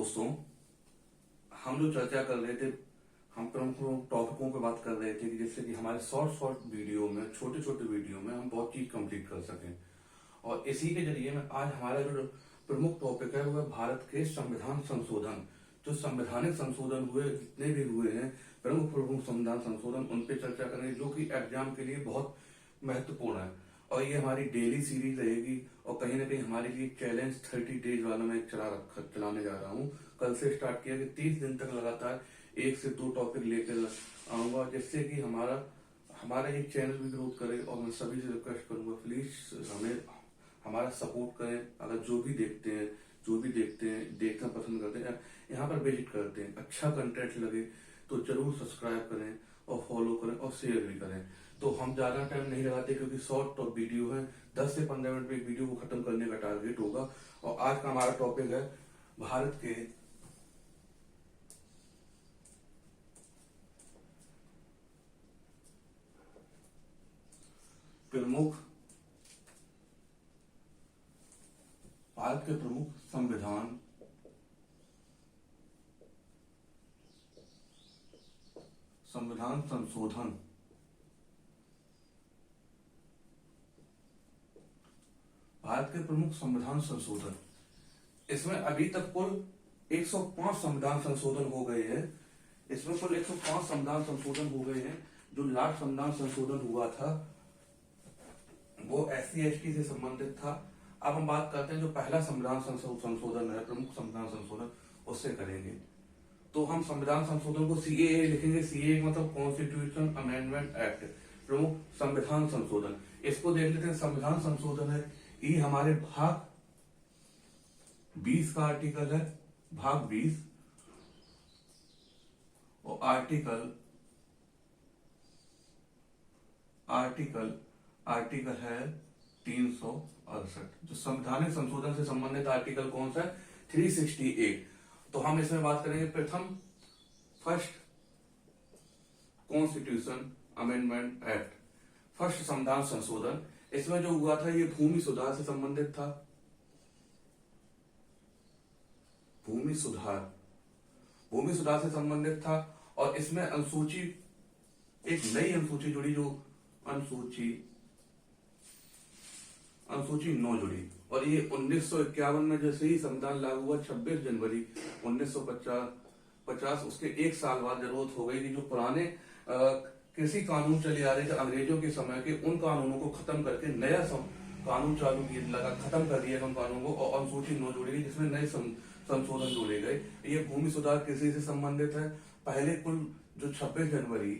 दोस्तों, हम जो चर्चा कर रहे थे, हम प्रमुख टॉपिकों पे बात कर रहे थे कि जिससे कि हमारे शॉर्ट वीडियो में, छोटे छोटे वीडियो में हम बहुत चीज कंप्लीट कर सकें। और इसी के जरिए में आज हमारा जो प्रमुख टॉपिक है वो है भारत के संविधान संशोधन। जो संवैधानिक संशोधन हुए, जितने भी हुए हैं प्रमुख प्रमुख संविधान संशोधन, उन पे चर्चा करेंगे जो कि एग्जाम के लिए बहुत महत्वपूर्ण है। और ये हमारी डेली सीरीज रहेगी और कहीं ना कहीं हमारे लिए चैलेंज 30 डेज वाला मैं चलाने जा रहा हूँ। कल से स्टार्ट किया कि 30 दिन तक लगातार 1 से 2 टॉपिक लेकर आऊंगा, जिससे कि हमारा ये चैनल भी ग्रोथ करे। और मैं सभी से रिक्वेस्ट करूंगा, प्लीज हमें हमारा सपोर्ट करें। अगर जो भी देखते हैं देखना पसंद करते हैं, यहाँ पर विजिट करते हैं, अच्छा कंटेंट लगे तो जरूर सब्सक्राइब करें और फॉलो करें और शेयर भी करें। तो हम ज्यादा टाइम नहीं लगाते क्योंकि शॉर्ट वीडियो है, 10 से 15 मिनट में एक वीडियो को खत्म करने का टारगेट होगा। और आज का हमारा टॉपिक है भारत के प्रमुख संविधान संशोधन। भारत के प्रमुख संविधान संशोधन, इसमें अभी तक कुल 105 संविधान संशोधन हो गए हैं। इसमें कुल 105 संविधान संशोधन हो गए हैं। जो लास्ट संविधान संशोधन हुआ था वो SC/ST से संबंधित था। अब हम बात करते हैं जो पहला संविधान संशोधन है, प्रमुख संविधान संशोधन, उससे करेंगे। तो हम संविधान संशोधन को CAA लिखेंगे। CAA मतलब कॉन्स्टिट्यूशन अमेंडमेंट एक्ट, प्रमुख संविधान संशोधन। इसको देख लेते हैं। संविधान संशोधन है, ये हमारे भाग 20 का आर्टिकल है, भाग 20, और आर्टिकल है 368। जो संवैधानिक संशोधन से संबंधित आर्टिकल कौन सा है? 368। तो हम इसमें बात करेंगे first constitution amendment act, first संविधान संशोधन। इसमें जो हुआ था ये भूमि सुधार से संबंधित था। भूमि सुधार से संबंधित था। और इसमें एक नई अनुसूची जुड़ी, जो अनुसूची 9 जुड़ी। और ये 1951 में जैसे ही संविधान लागू हुआ, 26 जनवरी 1950, उसके एक साल बाद जरूरत हो गई कि जो पुराने कृषि कानून चले आ रहे थे अंग्रेजों के समय के, उन कानूनों को खत्म करके नया कानून चालू किया, खत्म कर दिया उन कानूनों को, और अनुसूची 9 जोड़ी गई जिसमें नए संशोधन जोड़े गए। ये भूमि सुधार कृषि से संबंधित है। पहले कुल जो 26 जनवरी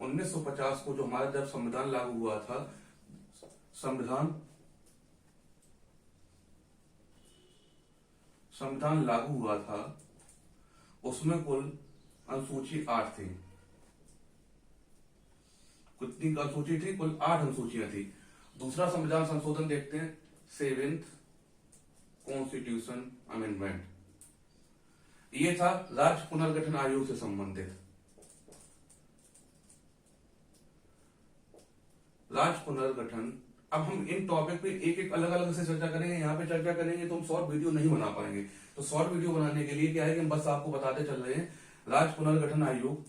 1950 को जो हमारा जब संविधान लागू हुआ था, संविधान लागू हुआ था, उसमें कुल अनुसूची 8 थी। कितनी अनुसूची थी? कुल 8 अनुसूचियां थी। दूसरा संविधान संशोधन देखते हैं, 7th कॉन्स्टिट्यूशन अमेंडमेंट। ये था राज्य पुनर्गठन आयोग से संबंधित। राज्य पुनर्गठन। अब हम इन टॉपिक पे एक एक अलग अलग से चर्चा करेंगे। यहाँ पे चर्चा करेंगे तो हम शॉर्ट वीडियो नहीं बना पाएंगे। तो शॉर्ट वीडियो बनाने के लिए क्या है कि हम बस आपको बताते चल रहे हैं। राज्य पुनर्गठन आयोग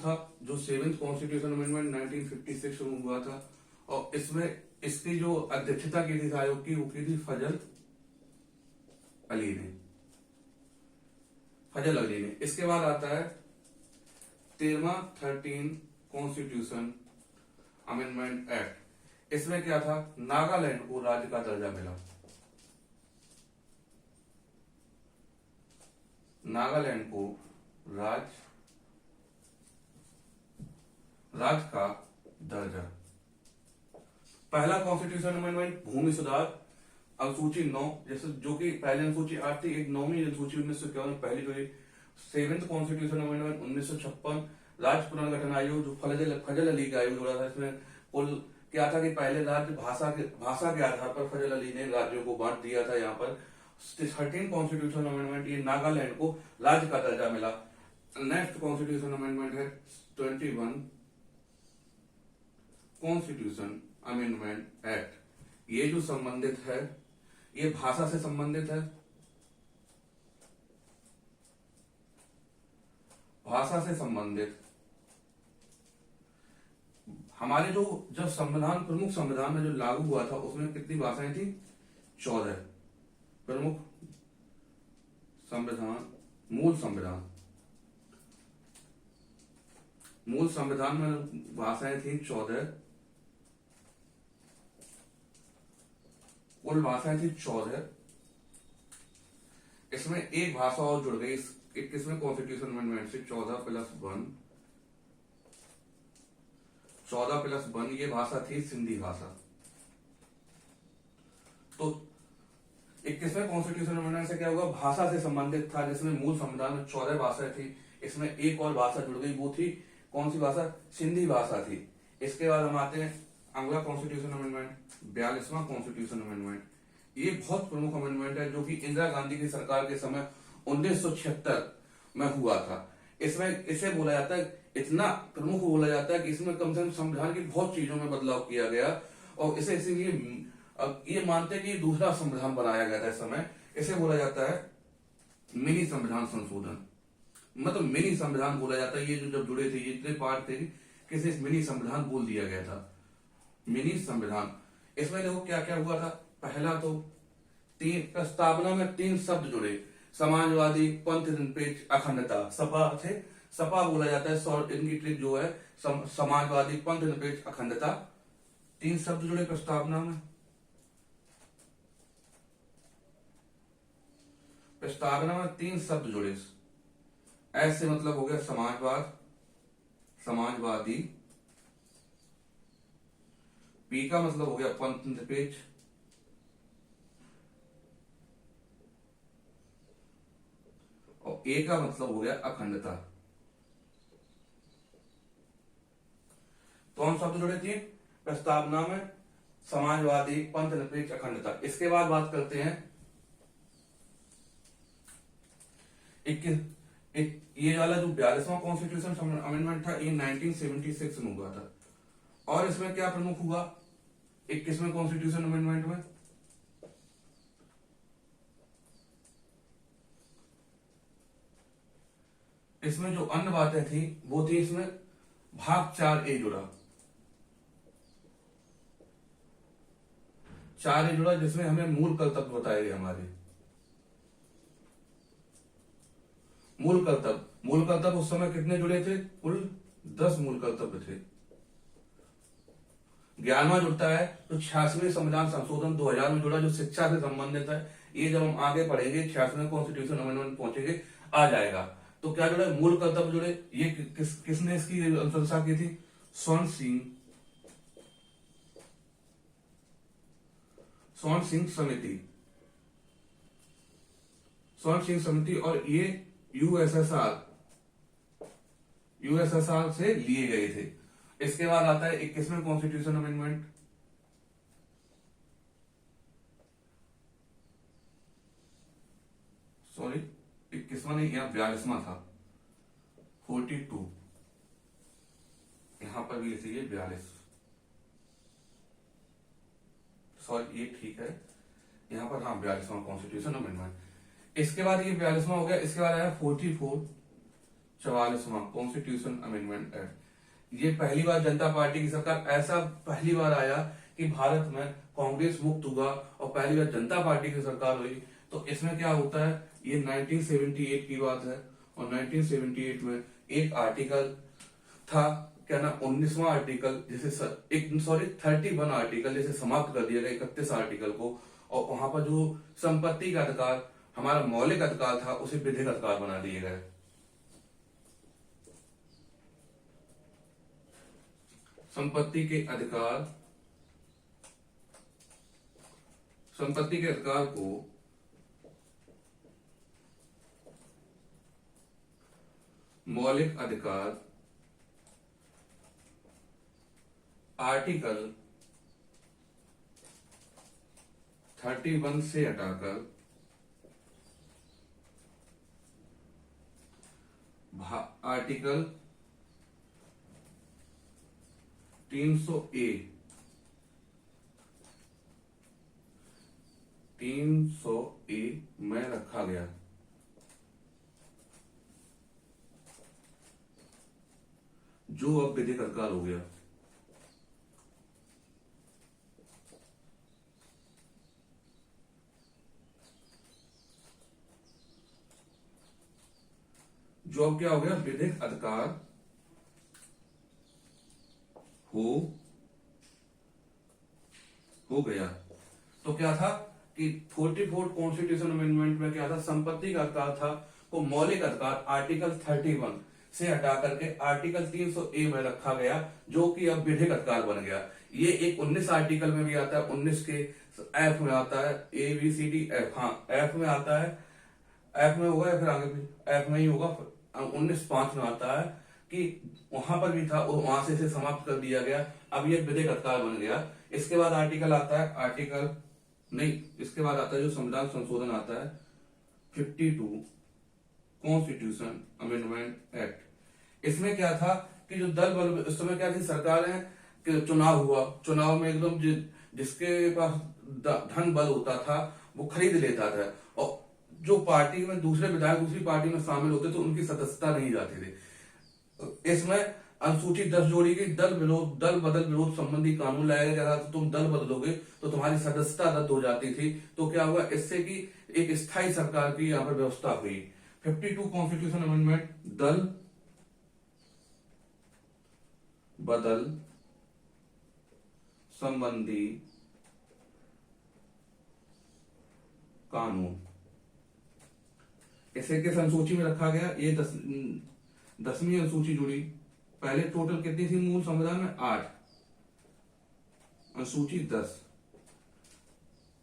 था जो 7th कॉन्स्टिट्यूशन अमेंडमेंट 1956 में हुआ था। और इसमें इसकी जो अध्यक्षता की थी आयोग की, वो की थी फजल अली ने। इसके बाद आता है 13 कॉन्स्टिट्यूशन अमेंडमेंट एक्ट। इसमें क्या था? नागालैंड को राज्य का दर्जा मिला। नागालैंड को राज्य का दर्जा। पहला कॉन्स्टिट्यूशन अमेंडमेंट भूमि सुधार, अनुसूची 9, जैसे जो कि पहले अनुसूची 8 थी, एक 9वीं अनुसूची 1951 में पहली हुई। 7th कॉन्स्टिट्यूशन अमेंडमेंट 1956, राज्य पुनर्गठन आयोग जो फजल अली का आयोग जोड़ा था। इसमें कुल क्या था कि पहले राज्य भाषा के आधार पर फजल अली ने राज्यों को बांट दिया था। यहाँ पर 13 कॉन्स्टिट्यूशन अमेंडमेंट, ये नागालैंड को राज्य का दर्जा मिला। नेक्स्ट कॉन्स्टिट्यूशन अमेंडमेंट है 21 कॉन्स्टिट्यूशन अमेंडमेंट एक्ट। ये जो संबंधित है ये भाषा से संबंधित है, भाषा से संबंधित। हमारे जो जब संविधान, प्रमुख संविधान में जो लागू हुआ था उसमें कितनी भाषाएं थी? 14 प्रमुख संविधान, मूल संविधान, मूल संविधान में भाषाएं थी 14, कुल भाषाएं थी 14। इसमें एक भाषा और जुड़ गई 21वें कॉन्स्टिट्यूशन अमेंडमेंट से, 14+1, 14+1 ये भाषा थी सिंधी भाषा। तो 21वें कॉन्स्टिट्यूशन अमेंडमेंट से क्या होगा? भाषा से संबंधित था, जिसमें मूल संविधान में 14 भाषाएं थी, इसमें एक और भाषा जुड़ गई, वो थी कौन सी भाषा? सिंधी भाषा थी। इसके बाद हम आते हैं अगला कॉन्स्टिट्यूशन अमेंडमेंट, 42वां कॉन्स्टिट्यूशन अमेंडमेंट। ये बहुत प्रमुख अमेंडमेंट है जो कि इंदिरा गांधी की सरकार के समय 1976 में हुआ था। इसमें इसे बोला जाता है, इतना प्रमुख बोला जाता है कि इसमें कम से कम संविधान की बहुत चीजों में बदलाव किया गया, और इसे इसीलिए ये मानते हैं कि ये दूसरा संविधान बनाया गया था इस समय। इसे बोला जाता है मिनी संविधान संशोधन, मतलब मिनी संविधान बोला जाता है। ये जो जब जुड़े थे, ये इतने पार्ट थे कि इसे मिनी संविधान बोल दिया गया था, मिनी संविधान। इसमें देखो क्या क्या हुआ था। पहला तो प्रस्तावना में 3 शब्द जुड़े, समाजवादी, पंथ निरपेक्ष, अखंडता। सपा थे, सपा बोला जाता है, इनकी ट्रिक जो है समाजवादी, पंथ निरपेक्ष, अखंडता। 3 शब्द जुड़े प्रस्तावना में। प्रस्तावना में 3 शब्द जुड़े। ऐसे मतलब हो गया समाजवाद, समाजवादी। पी का मतलब हो गया पंथ निरपेक्ष, और ए का मतलब हो गया अखंडता। कौन शब्द जुड़े थे प्रस्तावना में? समाजवादी, पंथ निरपेक्ष, अखंडता। इसके बाद बात करते हैं ये वाला जो 42वां कॉन्स्टिट्यूशन अमेंडमेंट था, ये 1976 में हुआ था। और इसमें क्या प्रमुख हुआ 21वें कॉन्स्टिट्यूशन अमेंडमेंट में? इसमें जो अन्य बातें थी वो थी, इसमें भाग 4A जुड़ा, 4A जुड़ा, जिसमें हमें मूल कर्तव्य बताए गए हमारे। मूल कर्तव्य उस समय कितने जुड़े थे? कुल 10 मूल कर्तव्य थे। 11वां जुड़ता है तो 86वें संविधान संशोधन 2000 में जुड़ा, जो शिक्षा से संबंधित है। ये जब हम आगे पढ़ेंगे 86वें कॉन्स्टिट्यूशन अमेंडमेंट पहुंचेंगे, आ जाएगा। तो क्या जुड़े? मूल कर्तव्य जुड़े। ये किसने इसकी अनुशंसा की थी? स्वर्ण सिंह समिति, और ये यूएसएसआर से लिए गए थे। इसके बाद आता है 21वें कॉन्स्टिट्यूशन अमेंडमेंट। सॉरी, 21वां नहीं, यहाँ 42वां था, 42, यहां पर भी लिखिए 42। सॉरी, ये ठीक है, यहां पर हाँ 42वां कॉन्स्टिट्यूशन अमेंडमेंट। इसके बाद ये 42वां हो गया। इसके बाद आया 44वां कॉन्स्टिट्यूशन अमेंडमेंट एक्ट। ये पहली बार जनता पार्टी की सरकार, ऐसा पहली बार आया कि भारत में कांग्रेस मुक्त हुआ और पहली बार जनता पार्टी की सरकार हुई। तो इसमें क्या होता है, ये 1978 की बात है, और 1978 में एक आर्टिकल था, क्या ना, 19वां आर्टिकल, जिसे 31 आर्टिकल जिसे समाप्त कर दिया गया 31 आर्टिकल को, और वहां पर जो संपत्ति का अधिकार, हमारा मौलिक अधिकार था, उसे विधिक अधिकार बना दिए गए। संपत्ति के अधिकार को मौलिक अधिकार आर्टिकल 31 से हटाकर आर्टिकल 300A 300A में रखा गया। जो अब विधिक अधिकार हो गया। जो अब क्या हो गया, विधिक अधिकार हो गया। तो क्या था कि 44 कॉन्स्टिट्यूशन अमेंडमेंट में क्या था, संपत्ति का अधिकार था वो मौलिक अधिकार आर्टिकल 31 से हटा करके आर्टिकल 300A में रखा गया, जो कि अब विधिक अधिकार बन गया। ये एक 19 आर्टिकल में भी आता है, 19 के एफ में आता है, ABCD F, हाँ एफ में आता है, एफ में होगा या फिर आगे भी एफ में ही होगा, 19(5) में आता है कि वहां पर भी था, वहां से इसे समाप्त कर दिया गया। अब ये विधिक अधिकार बन गया। इसके बाद आर्टिकल आता है, आर्टिकल नहीं, इसके बाद आता है जो संविधान संशोधन आता है 52 कॉन्स्टिट्यूशन अमेंडमेंट एक्ट। इसमें क्या था कि जो दल बल, इस समय क्या थी सरकार है कि चुनाव हुआ, चुनाव में एकदम जिसके पास धन बल होता था वो खरीद लेता था, और जो पार्टी में दूसरे विधायक दूसरी पार्टी में शामिल होते थे उनकी सदस्यता नहीं जाती थी। इसमें अनुसूचित 10 जोड़ी की दल बदल विरोध संबंधी कानून लाया गया था। तो तुम दल बदलोगे तो तुम्हारी सदस्यता रद्द हो जाती थी। तो क्या हुआ, इससे कि एक स्थायी सरकार की यहाँ पर व्यवस्था हुई। 52 कॉन्स्टिट्यूशन अमेंडमेंट, दल बदल संबंधी कानून, इसे किस अनुसूची में रखा गया, ये 10वीं अनुसूची जुड़ी। पहले टोटल कितनी थी मूल संविधान में, 8, अनुसूची 10,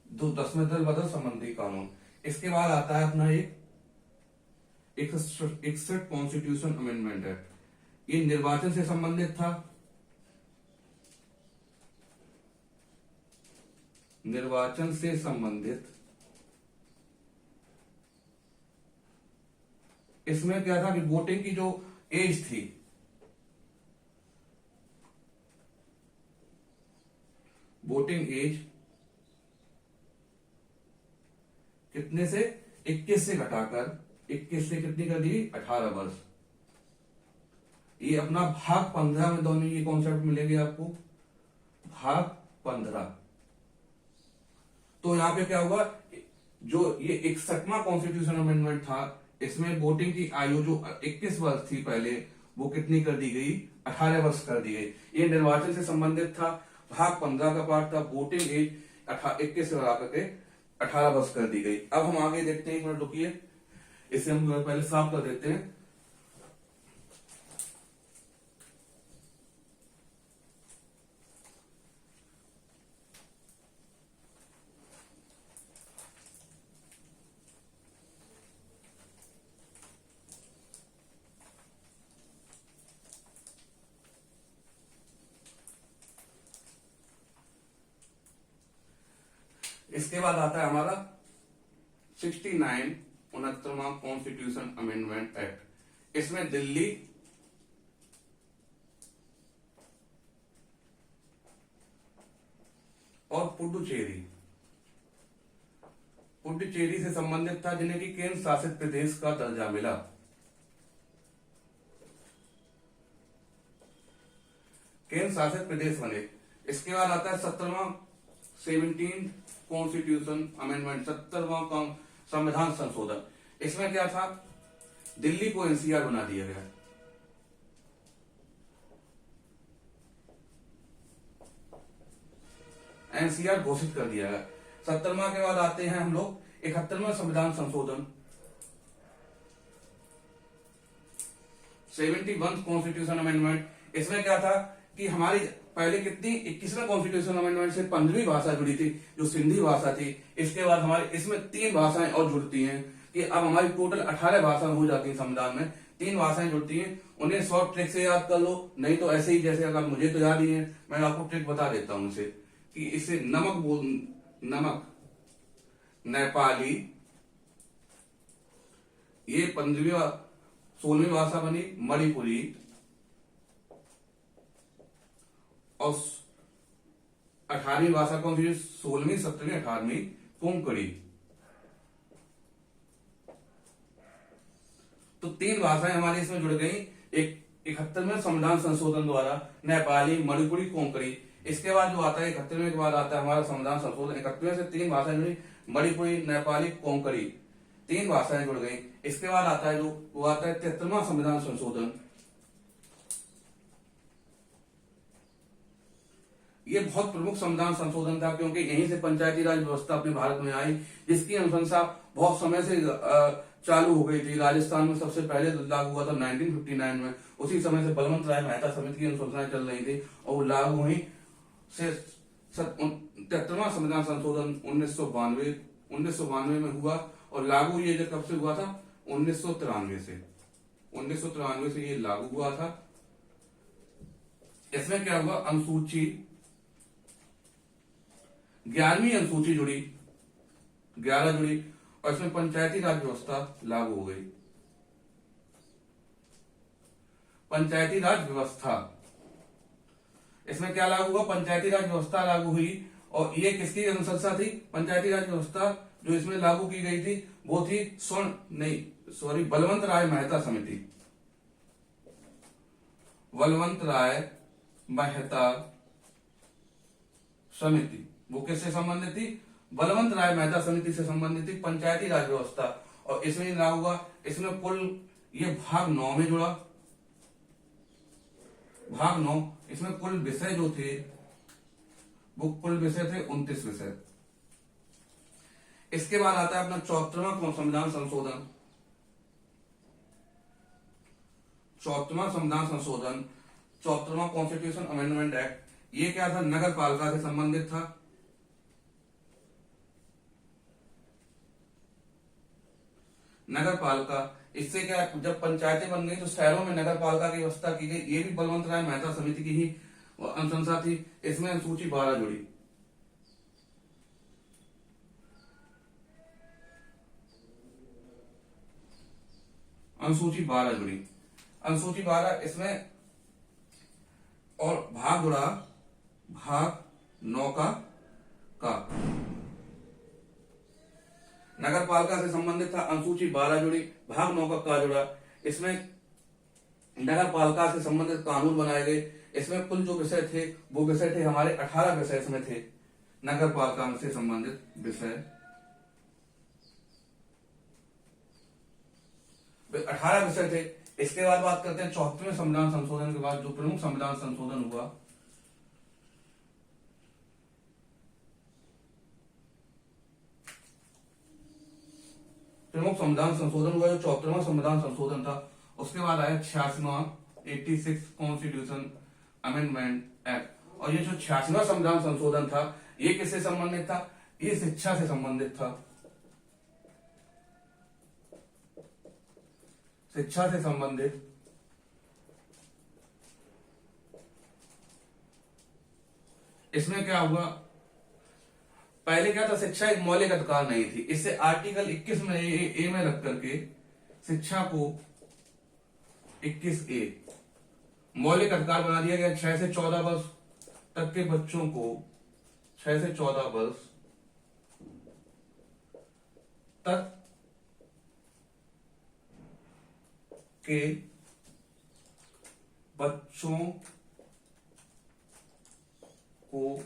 10वें दल बदल संबंधी कानून। इसके बाद आता है अपना एक 61 कॉन्स्टिट्यूशन अमेंडमेंट एक्ट। ये निर्वाचन से संबंधित था, निर्वाचन से संबंधित। इसमें क्या था कि वोटिंग की जो एज थी, वोटिंग एज कितने से 21 से घटाकर 21 से कितनी कर दी, 18 वर्ष। ये अपना भाग 15 में दोनों ये कॉन्सेप्ट मिलेंगे आपको, भाग 15। तो यहां पे क्या हुआ, जो ये 61वां कॉन्स्टिट्यूशन अमेंडमेंट था, इसमें वोटिंग की आयु जो 21 वर्ष थी पहले, वो कितनी कर दी गई, 18 वर्ष कर दी गई। ये निर्वाचन से संबंधित था, भाग 15 का पार्ट था, वोटिंग एज 21 से बढ़ा करके 18 वर्ष कर दी गई। अब हम आगे देखते हैं, एक मिनट रुकिए, इसे हम पहले साफ कर देते हैं। इसके बाद आता है हमारा 69वां कॉन्स्टिट्यूशन अमेंडमेंट एक्ट। इसमें दिल्ली और पुडुचेरी से संबंधित था, जिन्हें कि केंद्र शासित प्रदेश का दर्जा मिला। केंद्र शासित प्रदेश बने। इसके बाद आता है 17वां कॉन्स्टिट्यूशन अमेंडमेंट, 70वां संविधान संशोधन। इसमें क्या था, दिल्ली को एनसीआर बना दिया गया। एनसीआर घोषित कर दिया गया। 70वां के बाद आते हैं हम लोग 71वां संविधान संशोधन, 71 कॉन्स्टिट्यूशन अमेंडमेंट। इसमें क्या था कि हमारी पहले कितनी 21वें कॉन्स्टिट्यूशन अमेंडमेंट से 15वीं भाषा जुड़ी थी, जो सिंधी भाषा थी। इसके बाद हमारे इसमें 3 भाषाएं और जुड़ती हैं कि अब हमारी टोटल 18 भाषाएं हो जाती हैं संविधान में, 3 भाषाएं जुड़ती हैं। उन्हें शॉर्ट ट्रिक से याद कर लो, नहीं तो ऐसे ही जैसे अगर मुझे तो याद ही है, मैं आपको ट्रिक बता देता हूं इसे, कि इसे नमक नेपाली, ये 16वीं भाषा बनी मणिपुरी, और 18वीं भाषा कौन सी, 16वीं 17वीं 18वीं कोंकणी। तो 3 भाषाएं हमारी इसमें जुड़ गई। एक 71वें संविधान संशोधन द्वारा नेपाली, मणिपुरी, कोंकणी। इसके बाद जो आता है 71वें के बाद आता है हमारा संविधान संशोधन। 71वें से 3 भाषाएं जुड़ी, मणिपुरी, नेपाली, कोंकणी, 3 भाषाएं जुड़ गई। इसके बाद आता है जो वो आता है 73वां संविधान संशोधन। ये बहुत प्रमुख संविधान संशोधन था, क्योंकि यहीं से पंचायती राज व्यवस्था अपने भारत में आई, जिसकी अनुशंसा बहुत समय से चालू हो गई थी। राजस्थान में सबसे पहले लागू हुआ था 1959 में। उसी समय से बलवंत राय मेहता समिति की अनुशंसाएं चल रही थी और वो लागू हुई से 73वां संविधान संशोधन 1992 में हुआ और लागू ये जब कब से हुआ था 1993 से ये लागू हुआ था। इसमें क्या हुआ, अनुसूची 11वीं अनुसूची जुड़ी, 11 जुड़ी और इसमें पंचायती राज व्यवस्था लागू हो गई। पंचायती राज व्यवस्था, इसमें क्या लागू हुआ, पंचायती राज व्यवस्था लागू हुई। और ये किसकी अनुशंसा थी, पंचायती राज व्यवस्था जो इसमें लागू की गई थी वो थी बलवंत राय मेहता समिति। बलवंत राय मेहता समिति वो किससे संबंधित थी, बलवंत राय मेहता समिति से संबंधित थी, पंचायती राज व्यवस्था। और इसमें लागू हुआ, इसमें कुल ये भाग 9 में जुड़ा, भाग 9। इसमें कुल विषय जो थे वो कुल विषय थे 29 विषय। इसके बाद आता है अपना 74वां संविधान संशोधन। 74वां संविधान संशोधन, 74वां कॉन्स्टिट्यूशन अमेंडमेंट एक्ट। ये क्या था, नगर पालिका से संबंधित था। नगर पालिका, इससे क्या, जब पंचायतें बन गई तो शहरों में नगर पालिका की व्यवस्था की गई। ये भी बलवंत राय मेहता समिति की ही अनुशंसा थी। इसमें अनुसूची 12 जुड़ी। अनुसूची 12 जुड़ी, अनुसूची 12। इसमें और भाग जुड़ा, भाग 9 का नगर पालिका से संबंधित था। अनुसूची 12 जुड़ी, भाग 9 का जुड़ा। इसमें नगर पालिका से संबंधित कानून बनाए गए। इसमें कुल जो विषय थे वो विषय थे हमारे 18 विषय इसमें थे, नगर पालिका से संबंधित विषय 18 विषय थे। इसके बाद बात करते हैं 74वें संविधान संशोधन के बाद जो प्रमुख संविधान संशोधन हुआ। प्रमुख संविधान संशोधन हुआ जो 74वां संविधान संशोधन था। उसके बाद आया 86वां कॉन्स्टिट्यूशन अमेंडमेंट एक्ट। और ये जो 86वां संविधान संशोधन था ये किससे संबंधित था, ये शिक्षा से संबंधित था। शिक्षा से संबंधित। इसमें क्या हुआ, पहले क्या था, शिक्षा एक मौलिक अधिकार नहीं थी। इससे आर्टिकल 21 में ए में रख करके शिक्षा को 21A मौलिक अधिकार बना दिया गया। 6 से 14 वर्ष तक के बच्चों को, 6 से 14 वर्ष तक के बच्चों को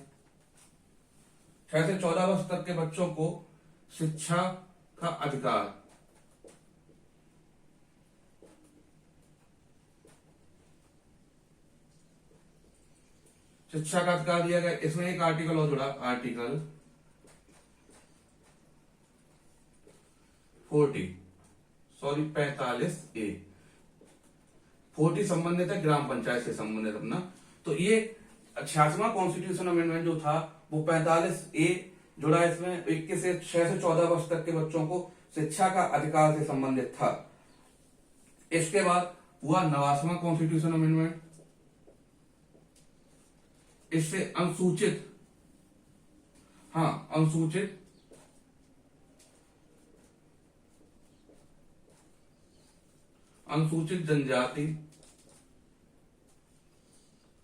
6 से 14 वर्ष तक के बच्चों को शिक्षा का अधिकार, शिक्षा का अधिकार दिया गया। इसमें एक आर्टिकल और जुड़ा, आर्टिकल 45A। 40 संबंधित है ग्राम पंचायत से संबंधित अपना। तो ये 86वां कॉन्स्टिट्यूशन अमेंडमेंट जो था वो 45A जुड़ा। इसमें 21 से 6 से 14 वर्ष तक के बच्चों को शिक्षा का अधिकार से संबंधित था। इसके बाद हुआ 89वां कॉन्स्टिट्यूशन अमेंडमेंट। इससे अनुसूचित जनजाति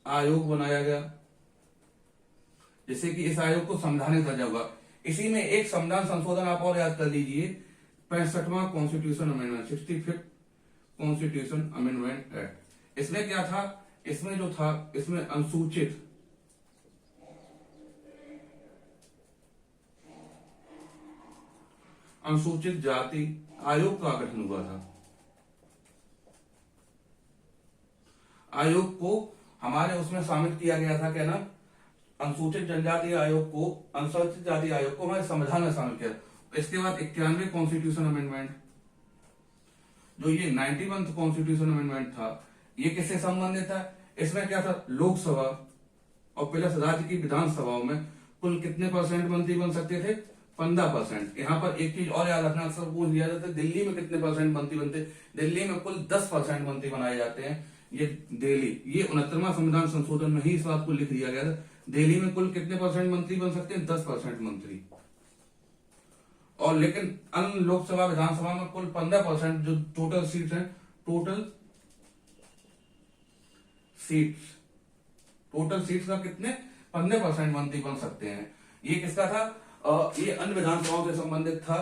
आयोग बनाया गया, जिससे कि इस आयोग को संवैधानिक दर्जा हुआ। इसी में एक संविधान संशोधन आप और याद कर लीजिए, 65वां constitution amendment, 65th constitution amendment act. इसमें क्या था, इसमें जो था, इसमें अनुसूचित जाति आयोग का गठन हुआ था। आयोग को हमारे उसमें शामिल किया गया था, क्या नाम, अनुसूचित जनजाति आयोग को, अनुसूचित जाति आयोग को हमारे संविधान में शामिल किया। इसके बाद 91 कॉन्स्टिट्यूशन अमेंडमेंट, जो ये 91th कॉन्स्टिट्यूशन अमेंडमेंट था, ये किससे संबंधित था? इसमें क्या था, लोकसभा और प्लस राज्य की विधानसभाओं में कुल कितने % मंत्री बन सकते थे? 15%। यहाँ पर एक चीज और याद रखना, अक्सर पूछ लिया जाता है दिल्ली में कितने % मंत्री बनते? दिल्ली में कुल 10% मंत्री बनाए जाते हैं। ये दिल्ली, ये 69वां संविधान संशोधन में ही इस बात को लिख दिया गया था, दिल्ली में कुल कितने % मंत्री बन सकते हैं? 10% मंत्री। और लेकिन अन्य लोकसभा विधानसभा में कुल 15% जो टोटल सीट्स हैं, टोटल सीट्स का कितने? 15% मंत्री बन सकते हैं। ये किसका था? ये अन्य विधानसभाओं से संबंधित था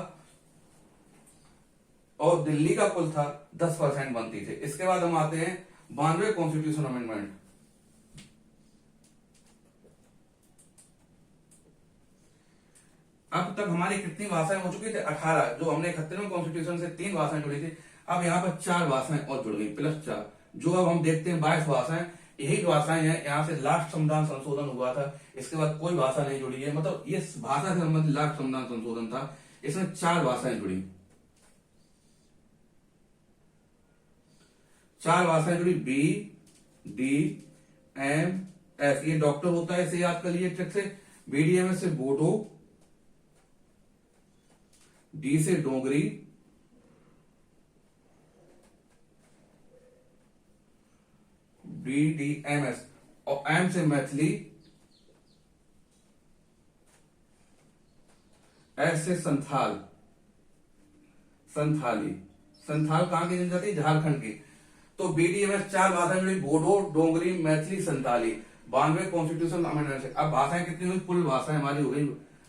और दिल्ली का कुल था 10% मंत्री थे। इसके बाद हम आते हैं 92 कॉन्स्टिट्यूशन अमेंडमेंट। अब तक हमारी कितनी भाषाएं हो चुकी थी? 18। जो हमने 71वें कॉन्स्टिट्यूशन से 3 भाषाएं जुड़ी थी, अब यहाँ पर 4 भाषाएं और जुड़ गई, +4। जो अब हम देखते हैं 22 भाषाएं, यही भाषाएं हैं। यहाँ से लास्ट संविधान संशोधन हुआ था, इसके बाद कोई भाषा नहीं जुड़ी है, मतलब ये भाषा से संबंधित लास्ट संविधान संशोधन था। इसमें 4 भाषाएं जुड़ी, 4 भाषाएं जुड़ी, बी, डी, एम, एस। ये डॉक्टर होता है, इसे याद कर लीजिए ट्रिक से। BDMS से बोडो, डी से डोगरी, BDMS, और एम से मैथिली, एस से संथाल, संथाली। संथाल कहां की जनजाति? झारखंड की। तो BDMS 4 भाषाएं जुड़ी, बोडो, डोगरी, मैथिली, संथाली, 92 कॉन्स्टिट्यूशन अमेंडमेंट से। अब भाषाएं कितनी हुई? कुल भाषाएं हमारी हो गई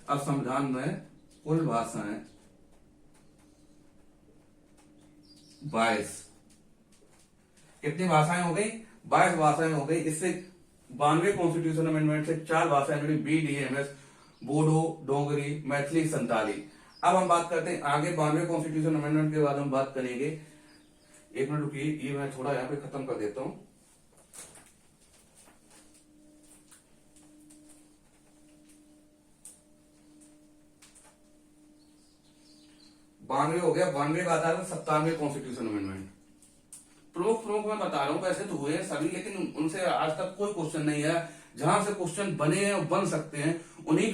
अब संविधान में, कुल भाषाएं 22। कितनी भाषाएं हो गई? 22 भाषाएं हो गई। इससे 92 कॉन्स्टिट्यूशन अमेंडमेंट से 4 भाषाएं जुड़ी, BDMS, बोडो, डोगरी, मैथिली, संताली। अब हम बात करते हैं आगे 92 कॉन्स्टिट्यूशन अमेंडमेंट के बाद हम बात करेंगे, 1 मिनट रुकिए, ये मैं थोड़ा यहाँ पे खत्म कर देता हूं। 92 हो गया। 92 का आता है 97वें कॉन्स्टिट्यूशन अमेंडमेंट। प्रमुख मैं बता रहा हूं, वैसे तो हुए हैं सभी, लेकिन उनसे आज तक कोई क्वेश्चन नहीं है। जहां से क्वेश्चन बने हैं और बन सकते हैं, उन्हीं